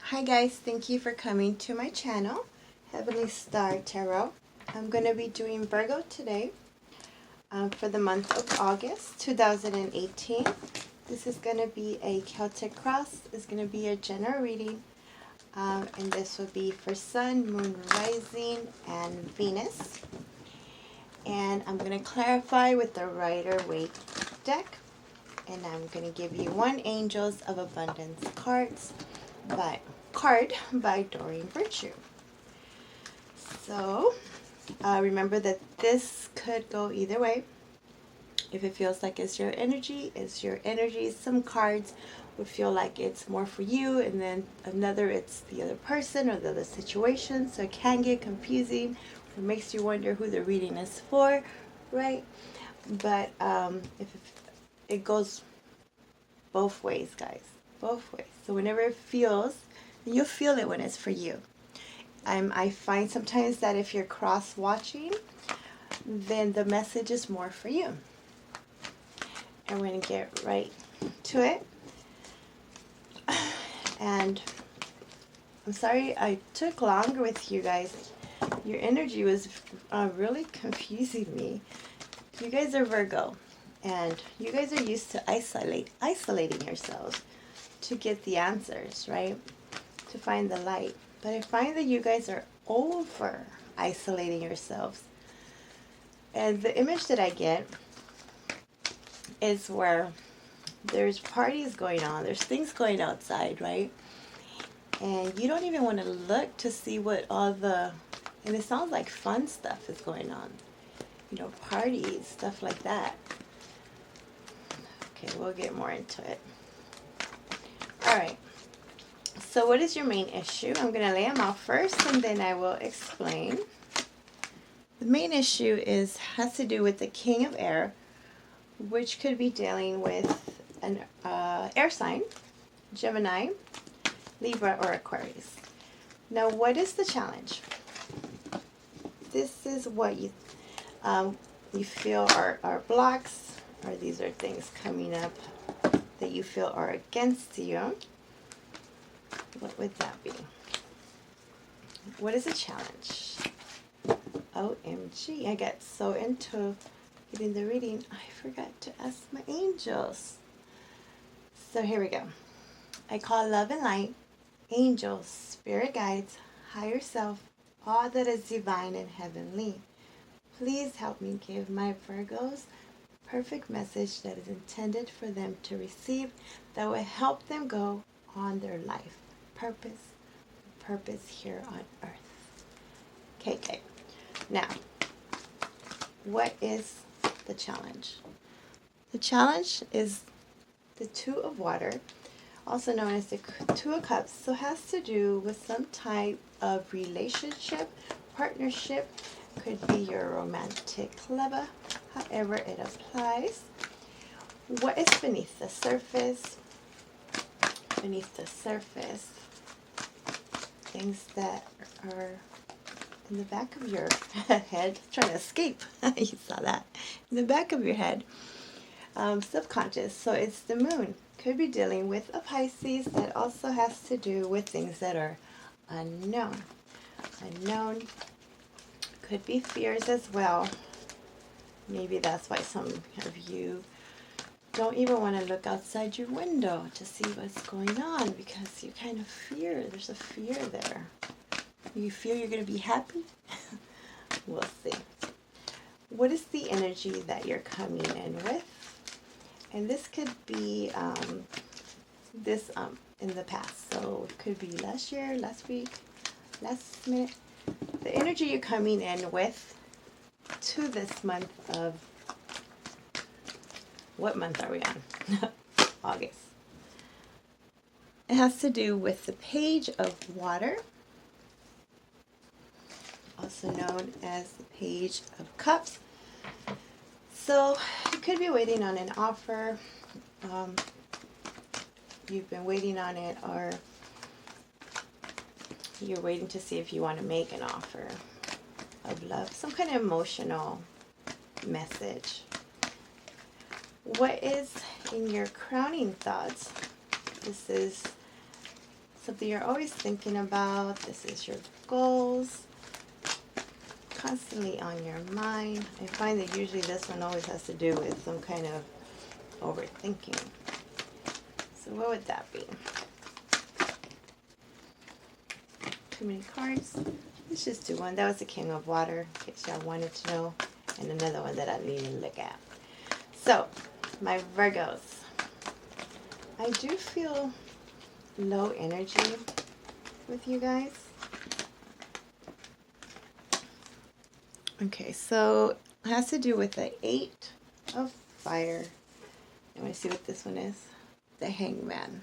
Hi guys, thank you for coming to my channel, Heavenly Star Tarot. I'm going to be doing Virgo today for the month of August 2018. This is going to be a Celtic cross. It's going to be a general reading, and this will be for Sun, Moon, Rising, and Venus. And I'm going to clarify with the Rider-Waite deck, and I'm going to give you one Angels of Abundance card by Doreen Virtue. So remember that this could go either way. If it feels like it's your energy, it's your energy. Some cards would feel like it's more for you, and then another it's the other person or the other situation. So it can get confusing. It makes you wonder who the reading is for, right? But if it goes both ways, guys, both ways. So whenever it feels, you'll feel it when it's for you. I find sometimes that if you're cross-watching, then the message is more for you. And we're going to get right to it. And I'm sorry I took longer with you guys. Your energy was really confusing me. You guys are Virgo, and you guys are used to isolating yourselves to get the answers, right? To find the light. But I find that you guys are over isolating yourselves. And the image that I get is where there's parties going on, there's things going outside, right? And you don't even want to look to see what all the, and it sounds like fun stuff is going on. You know, parties, stuff like that. Okay, we'll get more into it. Alright. So what is your main issue? I'm going to lay them out first, and then I will explain. The main issue has to do with the King of Air, which could be dealing with an air sign, Gemini, Libra, or Aquarius. Now, what is the challenge? This is what you feel are blocks, or these are things coming up that you feel are against you. What would that be? What is a challenge? OMG, I got so into getting the reading, I forgot to ask my angels. So here we go. I call love and light, angels, spirit guides, higher self, all that is divine and heavenly. Please help me give my Virgos perfect message that is intended for them to receive, that will help them go on their life purpose here on earth. Okay. Now, what is the challenge? The challenge is the Two of Water, also known as the Two of Cups. So it has to do with some type of relationship, partnership. Could be your romantic lover, however it applies. What is beneath the surface? Beneath the surface, things that are in the back of your head, trying to escape. You saw that. In the back of your head, subconscious. So it's the moon. Could be dealing with a Pisces. That also has to do with things that are unknown. Unknown. Could be fears as well. Maybe that's why some of you don't even want to look outside your window to see what's going on, because you kind of fear. There's a fear there. You feel you're going to be happy? We'll see. What is the energy that you're coming in with? And this could be in the past. So it could be last year, last week, last minute. The energy you're coming in with to this month of, what month are we on? August. It has to do with the Page of Water, also known as the Page of Cups. So you could be waiting on an offer. You've been waiting on it, or you're waiting to see if you want to make an offer of love, some kind of emotional message. What is in your crowning thoughts? This is something you're always thinking about. This is your goals, constantly on your mind. I find that usually this one always has to do with some kind of overthinking. So what would that be? Too many cards. Let's just do one. That was the King of Water, in case y'all wanted to know. And another one that I need to look at. So, my Virgos. I do feel low energy with you guys. Okay, so it has to do with the 8 of Fire. I want to see what this one is. The Hangman.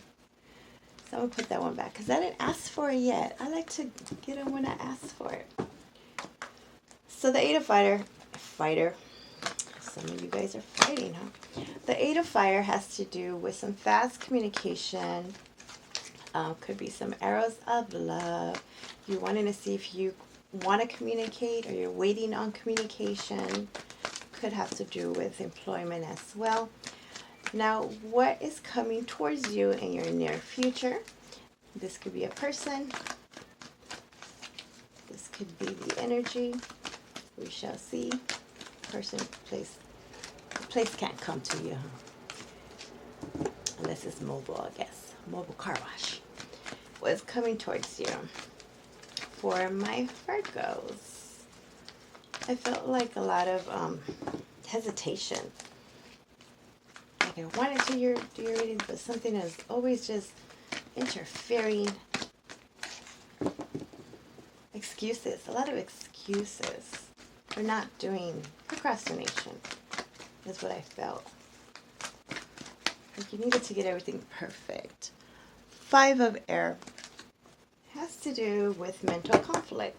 So I'm going to put that one back because I didn't ask for it yet. I like to get it when I ask for it. So the 8 of Fighter. Some of you guys are fighting, huh? The 8 of Fire has to do with some fast communication. Could be some arrows of love. You're wanting to see if you want to communicate or you're waiting on communication. Could have to do with employment as well. Now, what is coming towards you in your near future? This could be a person. This could be the energy. We shall see. Person, place. Place can't come to you, huh? Unless it's mobile, I guess. Mobile car wash. What's coming towards you? For my Virgos, I felt like a lot of hesitation. Like I wanted to do your reading, but something is always just interfering. Excuses, a lot of excuses for not doing. Procrastination is what I felt. Like you needed to get everything perfect. 5 of Air has to do with mental conflict,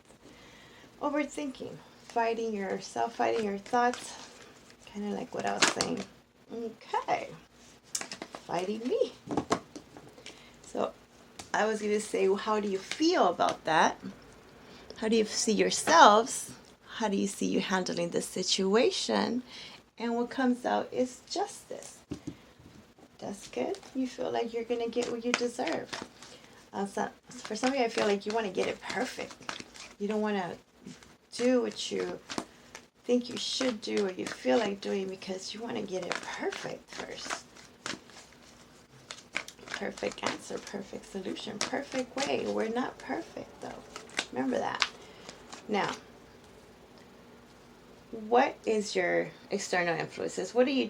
overthinking, fighting yourself, fighting your thoughts, kind of like what I was saying. Okay, fighting me. So I was going to say, well, how do you feel about that? How do you see yourselves? How do you see you handling this situation? And what comes out is justice. That's good. You feel like you're going to get what you deserve. So for some of you, I feel like you want to get it perfect. You don't want to do what you think you should do or you feel like doing because you want to get it perfect first. Perfect answer, perfect solution, perfect way. We're not perfect, though. Remember that. Now, what is your external influences? What are you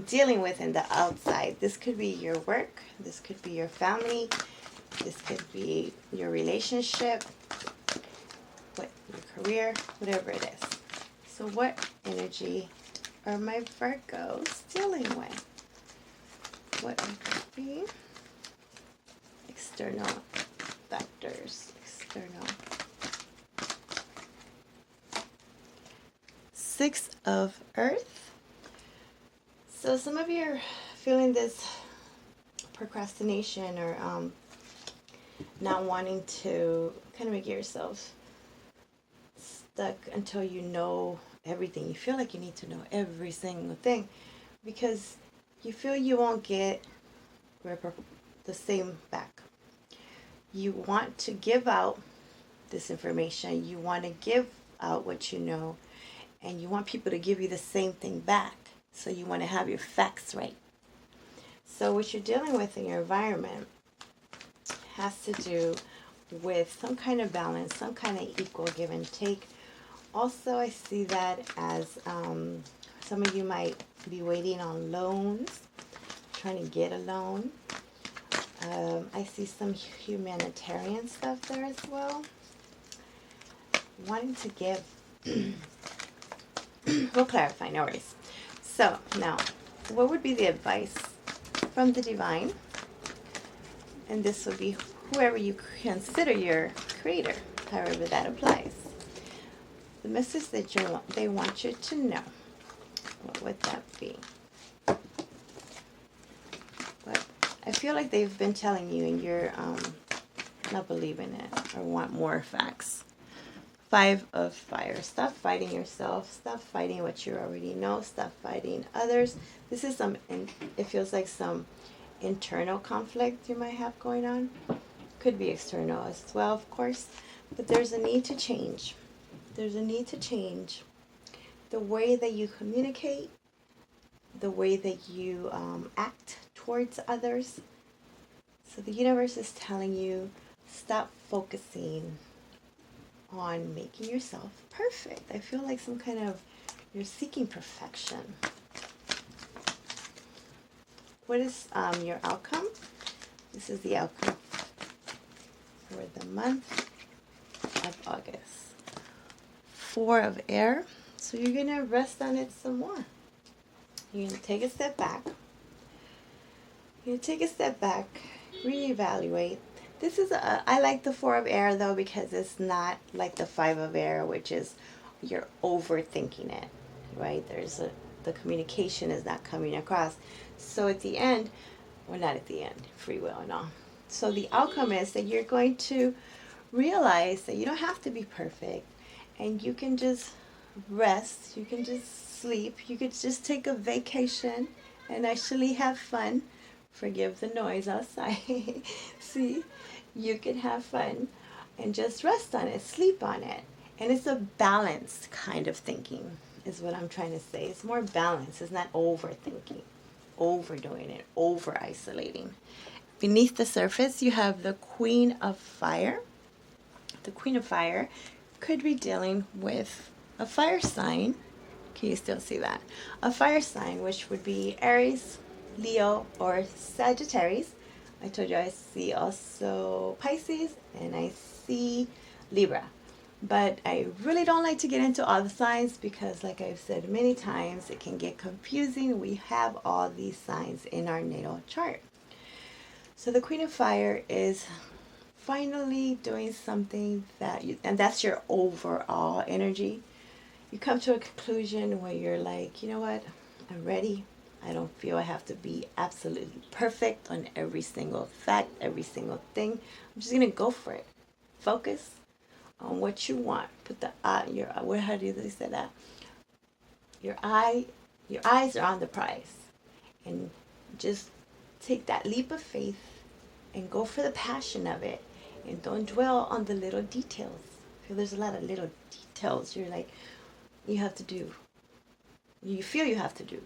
dealing with in the outside? This could be your work. This could be your family. This could be your relationship, your career, whatever it is. So what energy are my Virgos dealing with? What would be external factors? External. 6 of Earth. So some of you are feeling this procrastination or not wanting to kind of make yourself stuck until you know everything. You feel like you need to know every single thing because you feel you won't get the same back. You want to give out this information. You want to give out what you know, and you want people to give you the same thing back. So you want to have your facts right. So what you're dealing with in your environment has to do with some kind of balance, some kind of equal give and take. Also, I see that as some of you might be waiting on loans, trying to get a loan. I see some humanitarian stuff there as well. Wanting to give. We'll clarify, no worries. So, now, what would be the advice from the divine? And this would be whoever you consider your creator, however that applies. The message that they want you to know. What would that be? But I feel like they've been telling you and you're not believing it or want more facts. 5 of Fire. Stop fighting yourself. Stop fighting what you already know. Stop fighting others. This is it feels like some internal conflict you might have going on. could be external as well, of course, but there's a need to change. There's a need to change the way that you communicate, the way that you act towards others. So the universe is telling you, stop focusing on making yourself perfect. I feel like some kind of, you're seeking perfection. What is your outcome? This is the outcome for the month of August. 4 of air. So you're going to rest on it some more. You're going to take a step back. You're going to take a step back, reevaluate. This is I like the 4 of air though, because it's not like the 5 of air, which is you're overthinking it, right? The communication is not coming across. So at the end, well, not at the end, free will and all. So the outcome is that you're going to realize that you don't have to be perfect, and you can just rest, you can just sleep, you could just take a vacation and actually have fun. Forgive the noise outside. See, you can have fun and just rest on it, sleep on it. And it's a balanced kind of thinking, is what I'm trying to say. It's more balanced. It's not overthinking, overdoing it, over isolating. Beneath the surface, you have the Queen of Fire. The Queen of Fire could be dealing with a fire sign. Can you still see that? A fire sign, which would be Aries, Leo, or Sagittarius. I told you I see also Pisces, and I see Libra. But I really don't like to get into all the signs because, like I've said many times, it can get confusing. We have all these signs in our natal chart. So the Queen of Fire is finally doing something and that's your overall energy. You come to a conclusion where you're like, you know what, I'm ready. I don't feel I have to be absolutely perfect on every single fact, every single thing. I'm just gonna go for it. Focus on what you want. Put the eye, how do they say that? Your eyes are on the prize, and just take that leap of faith and go for the passion of it, and don't dwell on the little details. I feel there's a lot of little details you're like, you have to do. You feel you have to do,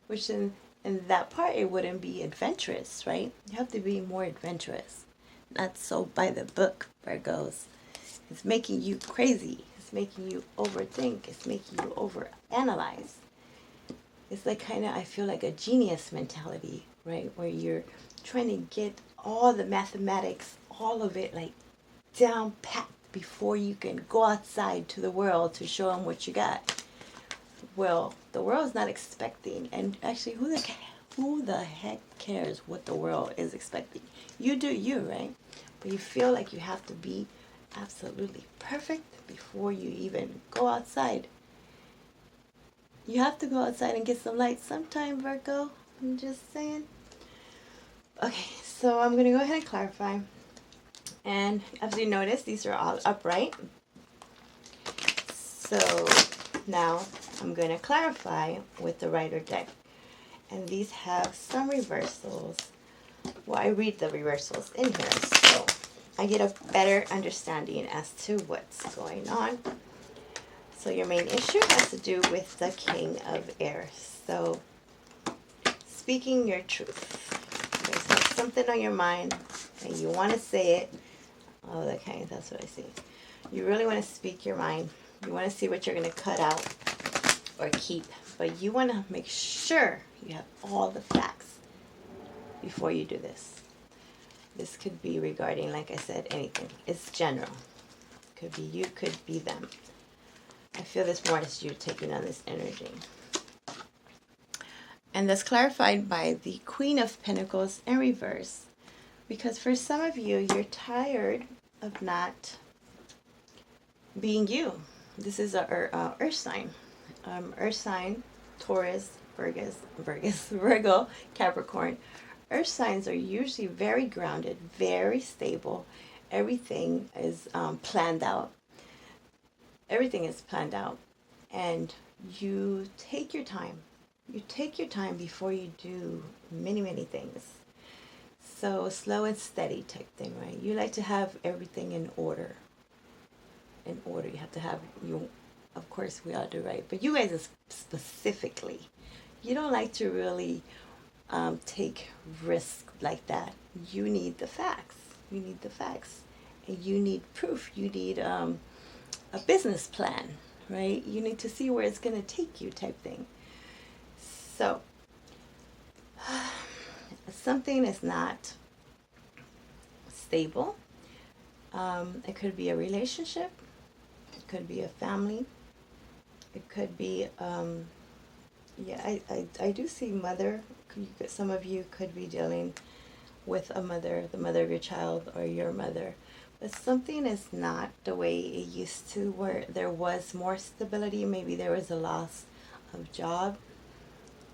which in that part it wouldn't be adventurous, right? You have to be more adventurous, not so by the book, Virgos. It's making you crazy. It's making you overthink. It's making you overanalyze. It's like kind of, I feel like a genius mentality, right? Where you're trying to get all the mathematics, all of it like down pat before you can go outside to the world to show them what you got. Well, the world's not expecting, and actually who the heck cares what the world is expecting? You do you, right? But you feel like you have to be absolutely perfect before you even go outside. You have to go outside and get some light sometime, Virgo. I'm just saying. Okay, so I'm going to go ahead and clarify. And as you notice, these are all upright. So now I'm going to clarify with the Rider deck. And these have some reversals. Well, I read the reversals in here, so I get a better understanding as to what's going on. So your main issue has to do with the King of Air. So speaking your truth. There's something on your mind and you want to say it. Oh, that's what I see. You really want to speak your mind. You want to see what you're going to cut out or keep. But you want to make sure you have all the facts before you do this. This could be regarding, like I said, anything. It's general. Could be you, could be them. I feel this more as you taking on this energy. And that's clarified by the Queen of Pentacles in reverse. Because for some of you, you're tired of not being you. This is a earth sign. Earth sign, Taurus, Virgo, Capricorn. Earth signs are usually very grounded, very stable. Everything is planned out. Everything is planned out. And you take your time. You take your time before you do many, many things. So slow and steady type thing, right? You like to have everything in order. In order, you have to have you. Of course, we all do, right? But you guys specifically, you don't like to really take risks like that. You need the facts. You need the facts, and you need proof. You need a business plan, right? You need to see where it's going to take you, type thing. So, something is not stable. It could be a relationship. It could be a family. It could be, yeah, I do see mother. Some of you could be dealing with a mother, the mother of your child, or your mother. But something is not the way it used to, where there was more stability. Maybe there was a loss of job,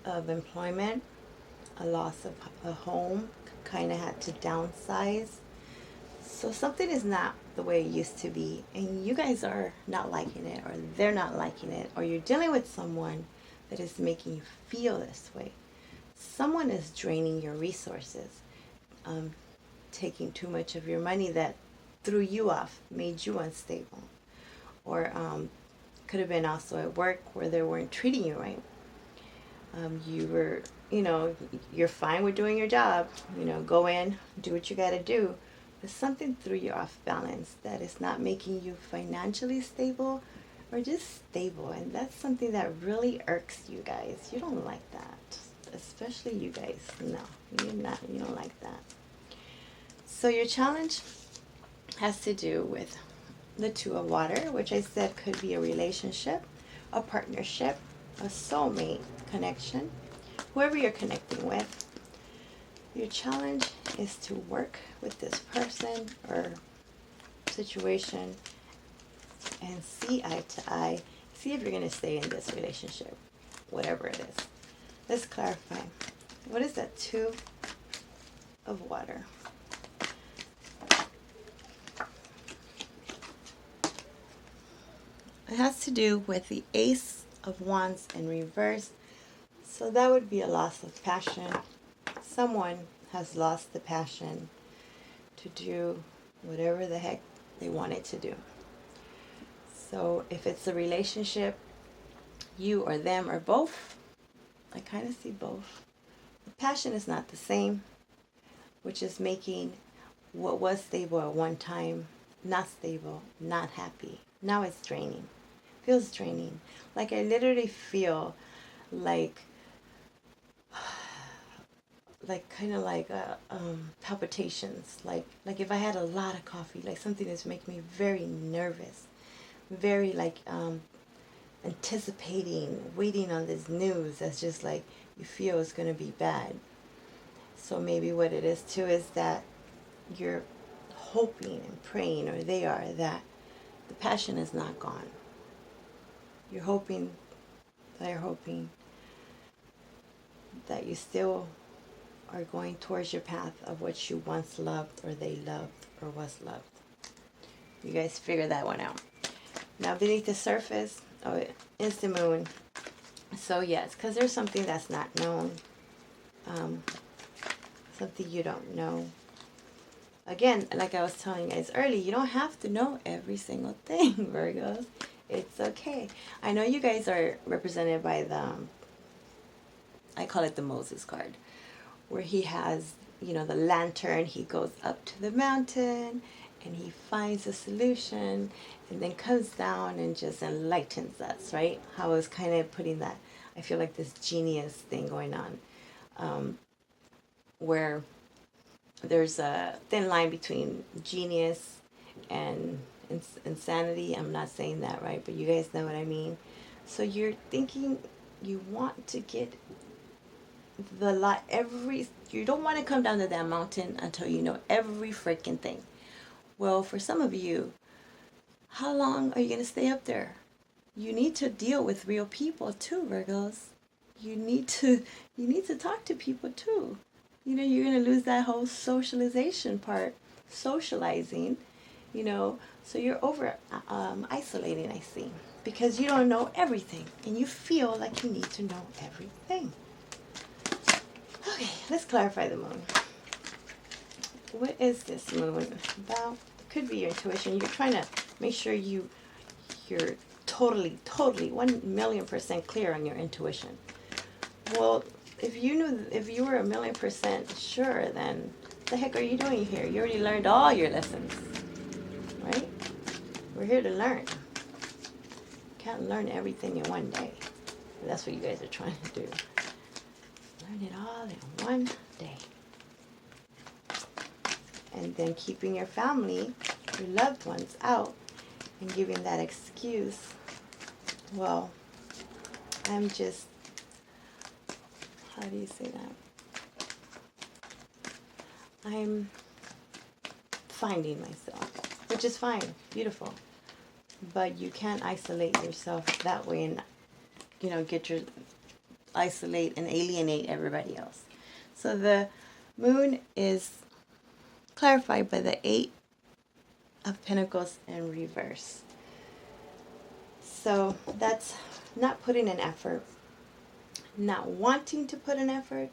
of employment, a loss of a home, kind of had to downsize. So something is not the way it used to be, and you guys are not liking it, or they're not liking it, or you're dealing with someone that is making you feel this way. Someone is draining your resources, taking too much of your money that threw you off, made you unstable. Or could have been also at work where they weren't treating you right. You were, you're fine with doing your job, go in, do what you got to do. But something threw you off balance that is not making you financially stable or just stable. And that's something that really irks you guys. You don't like that. Especially you guys. No, you don't like that. So your challenge has to do with the Two of Water, which I said could be a relationship, a partnership, a soulmate connection, whoever you're connecting with. Your challenge is to work with this person or situation and see eye to eye. See if you're going to stay in this relationship, whatever it is. Let's clarify. What is that Two of Water? It has to do with the Ace of Wands in reverse. So that would be a loss of passion. Someone has lost the passion to do whatever the heck they wanted to do. So if it's a relationship, you or them or both, I kind of see both. The passion is not the same, which is making what was stable at one time not stable, not happy. Now it's draining. Feels draining. Like I literally feel like kind of like palpitations, like if I had a lot of coffee, like something that's making me very nervous, very like anticipating, waiting on this news that's just like you feel it's going to be bad. So maybe what it is too is that you're hoping and praying, or they are, that the passion is not gone. You're hoping, they're hoping that you still are going towards your path of what you once loved, or they loved, or was loved. You guys figure that one out. Now beneath the surface, is the moon. So yes, because there's something that's not known. Something you don't know. Again, like I was telling you guys earlier, you don't have to know every single thing, Virgos. It's okay. I know you guys are represented by I call it the Moses card, where he has, the lantern. He goes up to the mountain and he finds a solution and then comes down and just enlightens us, right? How I was kind of putting that, I feel like this genius thing going on, where there's a thin line between genius and insanity. I'm not saying that right, but you guys know what I mean. So you're thinking you want to get you don't want to come down to that mountain until you know every freaking thing. Well, for some of you, how long are you going to stay up there? You need to deal with real people too, Virgos. You need to talk to people too. You're going to lose that whole socialization part, socializing, so you're over isolating, I see, because you don't know everything and you feel like you need to know everything. Okay, let's clarify the moon. what is this moon about? It could be your intuition. You're trying to make sure you're totally 1,000,000% clear on your intuition. Well, if you were 1,000,000% sure, then what the heck are you doing here? You already learned all your lessons, right? We're here to learn. Can't learn everything in one day. That's what you guys are trying to do. Learn it all in one day. And then keeping your family, your loved ones out, and giving that excuse. Well, I'm just, how do you say that? I'm finding myself, which is fine, beautiful. But you can't isolate yourself that way and, isolate and alienate everybody else. So the moon is clarified by the 8 of Pentacles in reverse. So that's not putting an effort, not wanting to put an effort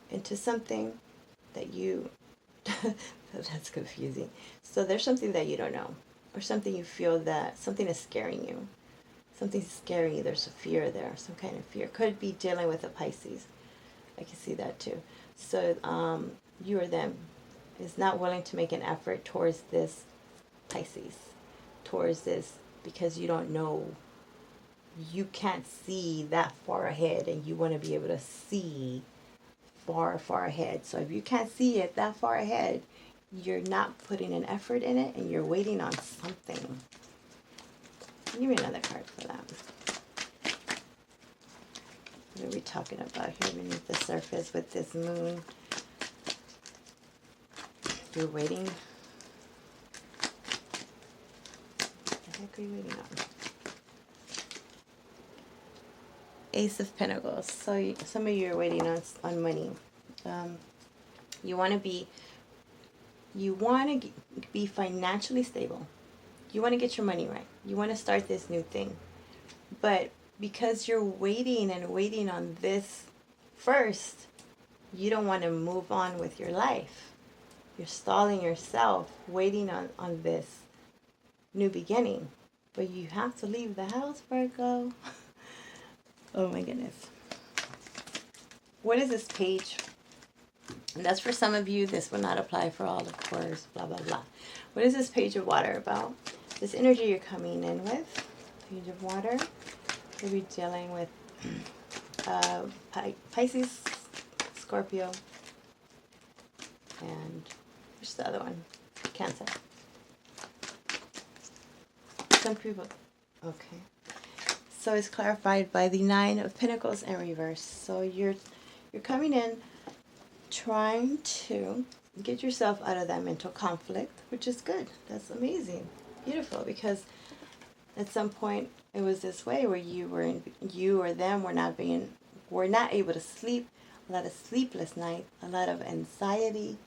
into something that you, that's confusing. So there's something that you don't know, or something you feel that something is scaring you. Something's scaring you. There's a fear there, some kind of fear. Could be dealing with a Pisces. I can see that too. So you or them is not willing to make an effort towards this Pisces, towards this, because you don't know, you can't see that far ahead, and you want to be able to see far ahead. So if you can't see it that far ahead, you're not putting an effort in it, and you're waiting on something. Give me another card for that. What are we talking about here beneath the surface with this moon? You're waiting. What the heck are you waiting on? Ace of Pentacles. So some of you are waiting on money. You want to be financially stable. You want to get your money right. You want to start this new thing. But because you're waiting on this first, you don't want to move on with your life. You're stalling yourself, waiting on this new beginning. But you have to leave the house, Virgo. Oh my goodness. What is this page? And that's for some of you. This will not apply for all, of course. Blah, blah, blah. What is this page of water about? This energy you're coming in with. Page of water. You'll be dealing with Pisces, Scorpio, and what's the other one? Cancer. Some people, okay. So it's clarified by the 9 of Pentacles in reverse. So you're coming in trying to get yourself out of that mental conflict, which is good. That's amazing. Beautiful, because at some point it was this way where you or them were not able to sleep, a lot of sleepless nights, a lot of anxiety,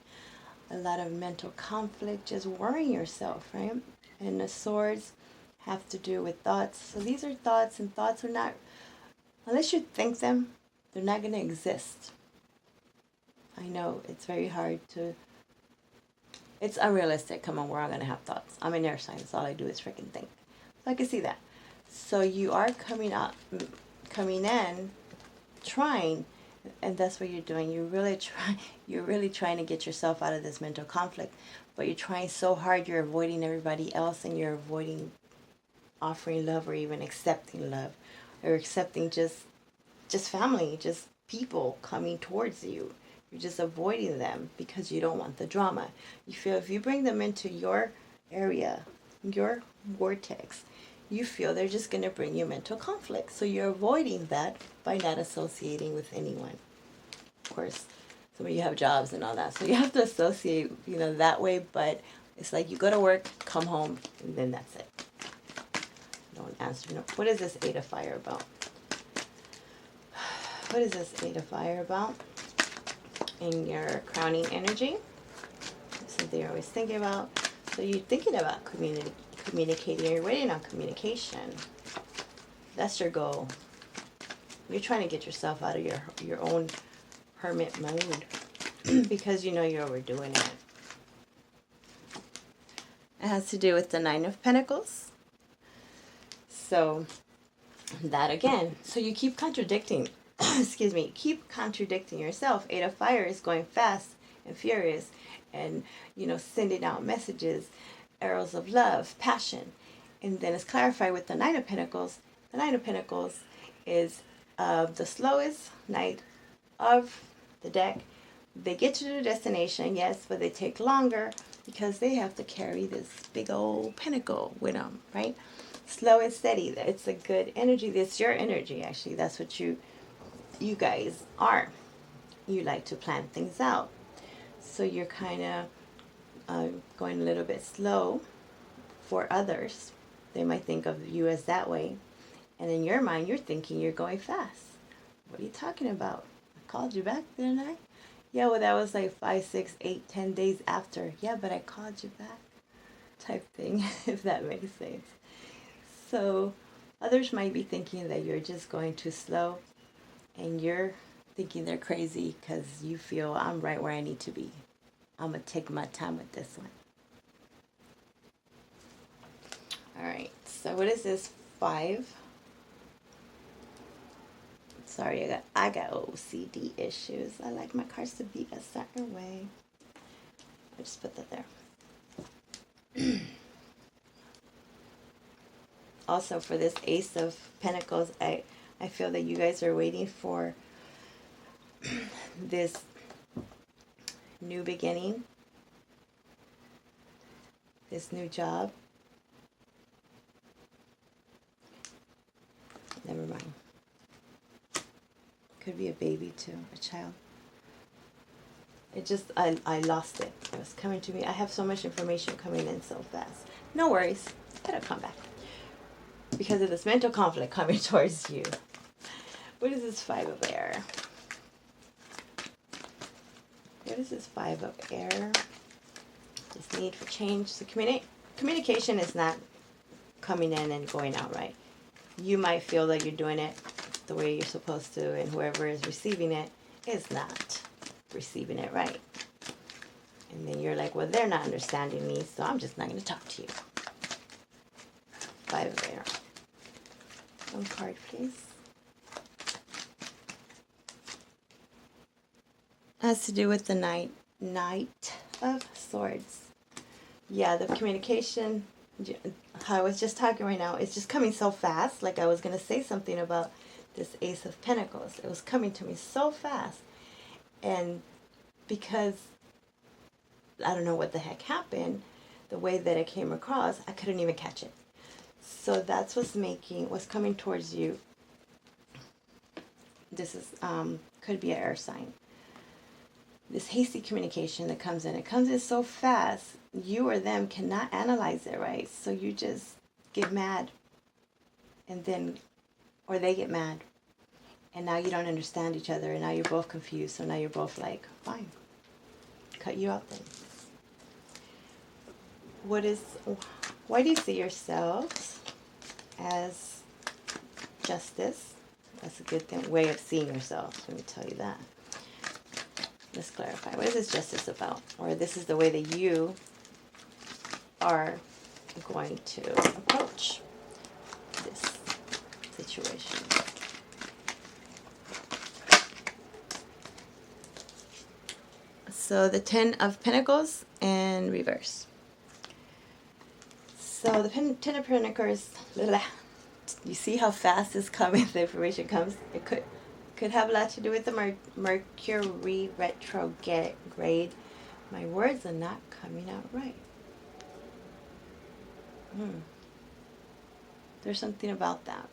a lot of mental conflict, just worrying yourself, right? And the swords have to do with thoughts. So these are thoughts, and thoughts are not, unless you think them, they're not going to exist. I know it's very hard to, it's unrealistic. Come on, we're all going to have thoughts. I'm an air sign, so all I do is freaking think. So I can see that. So you are coming in, trying, and that's what you're doing. You're really trying to get yourself out of this mental conflict, but you're trying so hard, you're avoiding everybody else, and you're avoiding offering love, or even accepting love, or accepting just family, just people coming towards you. You're just avoiding them because you don't want the drama. You feel if you bring them into your area, your vortex, you feel they're just going to bring you mental conflict. So you're avoiding that by not associating with anyone. Of course, some of you have jobs and all that, so you have to associate, that way. But it's like you go to work, come home, and then that's it. Don't answer. No. What is this 8 of Fire about? What is this 8 of Fire about? In your crowning energy, something you're always thinking about. So you're thinking about communicating. You're waiting on communication. That's your goal. You're trying to get yourself out of your own hermit mode. because you know you're overdoing it. It has to do with the Nine of Pentacles. So that again. So you keep contradicting. Excuse me. Keep contradicting yourself. Eight of Fire is going fast and furious, and sending out messages, arrows of love, passion, and then it's clarified with the Nine of Pentacles. The Nine of Pentacles is the slowest knight of the deck. They get to their destination, yes, but they take longer because they have to carry this big old pentacle with them, right? Slow and steady. It's a good energy. It's your energy, actually. That's what you guys are. You like to plan things out. So you're kind of going a little bit slow for others. They might think of you as that way. And in your mind, you're thinking you're going fast. What are you talking about? I called you back, didn't I? Yeah, well, that was like 5, 6, 8, 10 days after. Yeah, but I called you back type thing, if that makes sense. So others might be thinking that you're just going too slow, and you're thinking they're crazy because you feel I'm right where I need to be. I'm going to take my time with this one. All right, so what is this? 5. Sorry, I got OCD issues. I like my cards to be a certain way. I just put that there. Also, for this Ace of Pentacles, I feel that you guys are waiting for this new beginning, this new job. Never mind. Could be a baby too, a child. It just, I lost it. It was coming to me. I have so much information coming in so fast. No worries. It'll come back. Because of this mental conflict coming towards you. What is this 5 of air? What is this 5 of air? This need for change. So communication is not coming in and going out right. You might feel that you're doing it the way you're supposed to, and whoever is receiving it is not receiving it right. And then you're like, well, they're not understanding me, so I'm just not going to talk to you. 5 of air. One card, please. Has to do with the Knight of Swords. Yeah, the communication, how I was just talking right now, it's just coming so fast. Like I was going to say something about this Ace of Pentacles. It was coming to me so fast. And because I don't know what the heck happened, the way that it came across, I couldn't even catch it. So that's what's coming towards you. This is could be an air sign. This hasty communication that comes in, it comes in so fast, you or them cannot analyze it right. So you just get mad, and then, or they get mad, and now you don't understand each other, and now you're both confused. So now you're both like, fine, cut you out then. Why do you see yourselves as justice? That's a good way of seeing yourself. Let me tell you that. Let's clarify. What is this justice about? Or this is the way that you are going to approach this situation. So the 10 of Pentacles in reverse. So the 10 of Pentacles, you see how fast it's coming, the information comes. It could have a lot to do with the Mercury retrograde. My words are not coming out right. There's something about that.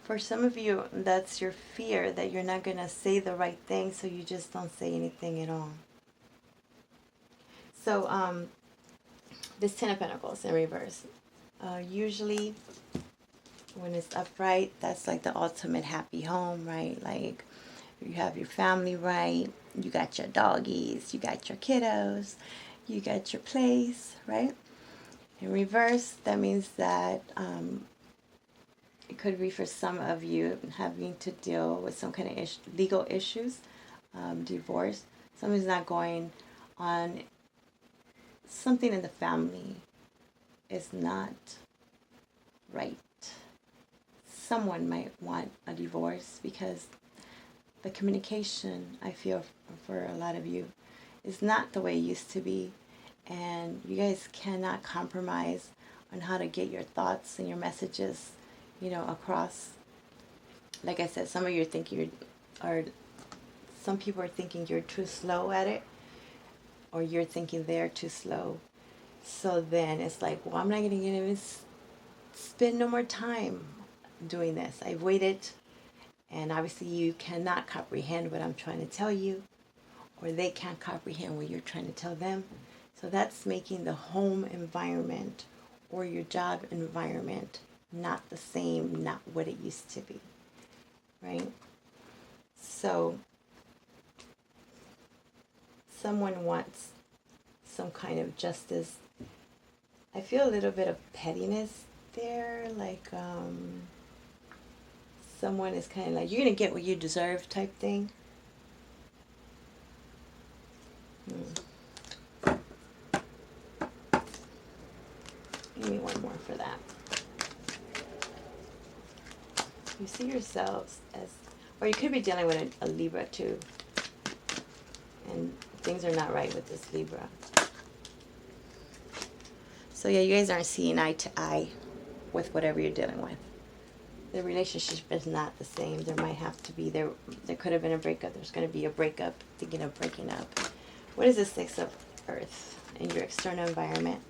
For some of you, that's your fear that you're not going to say the right thing, so you just don't say anything at all. So this 10 of Pentacles in reverse. Usually when it's upright, that's like the ultimate happy home, right? Like you have your family right, you got your doggies, you got your kiddos, you got your place, right? In reverse, that means that it could be for some of you having to deal with some kind of legal issues. divorce. Something's not going on. Something in the family is not right. Someone might want a divorce because the communication, I feel, for a lot of you, is not the way it used to be. And you guys cannot compromise on how to get your thoughts and your messages, across. Like I said, some of you are thinking some people are thinking you're too slow at it, or you're thinking they're too slow. So then it's like, well, I'm not going to even spend no more time doing this. I've waited, and obviously you cannot comprehend what I'm trying to tell you, or they can't comprehend what you're trying to tell them. So that's making the home environment or your job environment not the same, not what it used to be, right? So someone wants some kind of justice. I feel a little bit of pettiness there, like someone is kind of like, you're going to get what you deserve type thing. Give me one more for that. You see yourselves as, or you could be dealing with a Libra too, and things are not right with this Libra. So yeah, you guys aren't seeing eye to eye with whatever you're dealing with. The relationship is not the same. There might have to be, there could have been a breakup. There's going to be a breakup, thinking of breaking up. What is the Six of Earth in your external environment?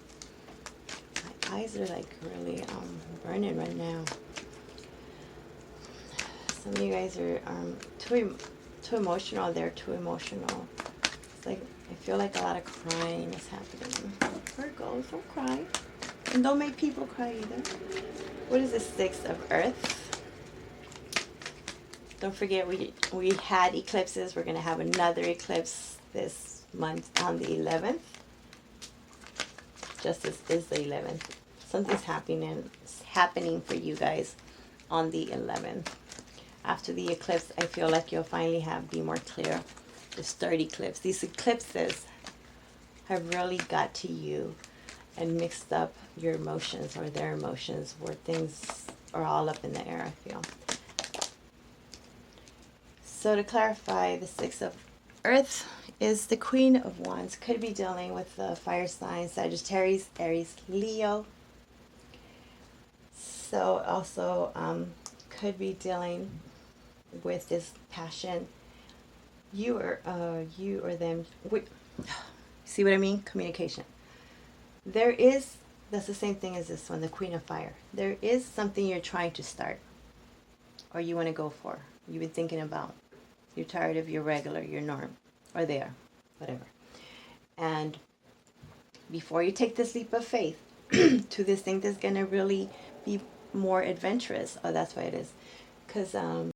My eyes are like really burning right now. Some of you guys are too emotional. They're too emotional. It's like, I feel like a lot of crying is happening. Virgo, don't cry. And don't make people cry either. What is the Six of Earth? Don't forget, we had eclipses. We're going to have another eclipse this month on the 11th. Justice is the 11th. Something's happening for you guys on the 11th. After the eclipse, I feel like you'll finally be more clear. This third eclipse. These eclipses have really got to you and mixed up your emotions or their emotions, where things are all up in the air, I feel. So to clarify, the Six of Earth is the Queen of Wands. Could be dealing with the fire signs, Sagittarius, Aries, Leo. So also could be dealing with this passion. You or them. See what I mean? Communication. That's the same thing as this one, the Queen of Fire. There is something you're trying to start, or you want to go for. You've been thinking about. You're tired of your regular, your norm, or there, whatever. And before you take this leap of faith to this thing that's going to really be more adventurous, oh, that's why it is. Because